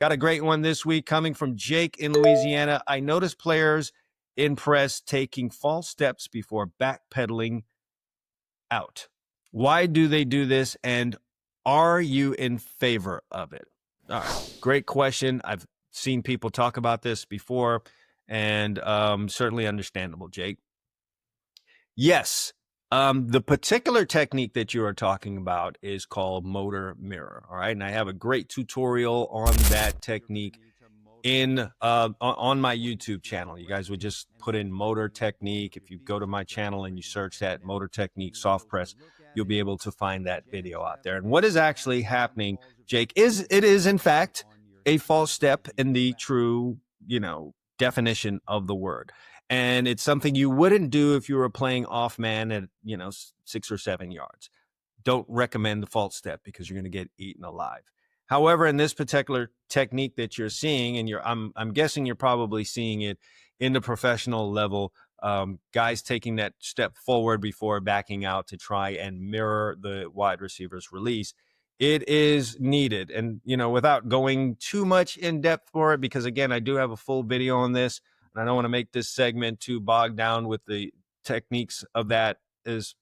Got a great one this week coming from Jake in Louisiana. I noticed players in press taking false steps before backpedaling out. Why do they do this, and are you in favor of it? All right, great question. I've seen people talk about this before, and certainly understandable, Jake. Yes, the particular technique that you are talking about is called motor mirror. All right, and I have a great tutorial on that technique on my YouTube channel. You guys would just put in motor technique. If you go to my channel and you search that motor technique soft press, you'll be able to find that video out there. And what is actually happening, Jake, is it is in fact a false step in the true, definition of the word. And it's something you wouldn't do if you were playing off man at, 6 or 7 yards. Don't recommend the false step because you're going to get eaten alive. However, in this particular technique that you're seeing, and I'm guessing you're probably seeing it in the professional level, guys taking that step forward before backing out to try and mirror the wide receiver's release. It is needed. And, without going too much in depth for it, because again, I do have a full video on this, and I don't want to make this segment too bogged down with the techniques of that, is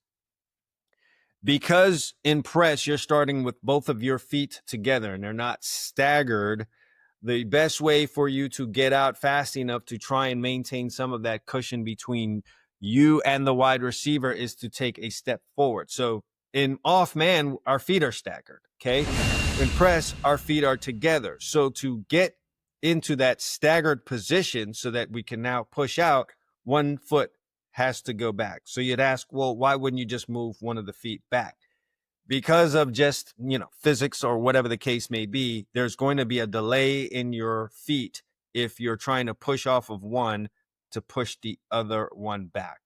because in press, you're starting with both of your feet together and they're not staggered. The best way for you to get out fast enough to try and maintain some of that cushion between you and the wide receiver is to take a step forward. So in off man, our feet are staggered. Okay. In press, our feet are together. So to get into that staggered position so that we can now push out, one foot has to go back. So you'd ask, well, why wouldn't you just move one of the feet back? Because of just, physics or whatever the case may be, there's going to be a delay in your feet if you're trying to push off of one to push the other one back.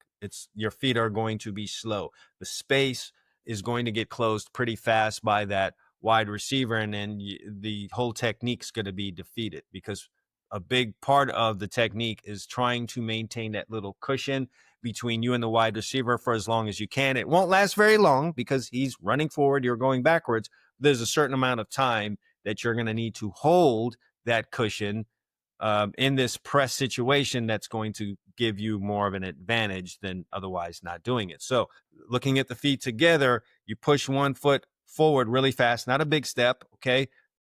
Your feet are going to be slow. The space is going to get closed pretty fast by that wide receiver, and then the whole technique's going to be defeated, because a big part of the technique is trying to maintain that little cushion between you and the wide receiver for as long as you can. It won't last very long because he's running forward, you're going backwards. There's a certain amount of time that you're going to need to hold that cushion in this press situation that's going to give you more of an advantage than otherwise not doing it. So looking at the feet together, you push one foot forward really fast, not a big step, okay?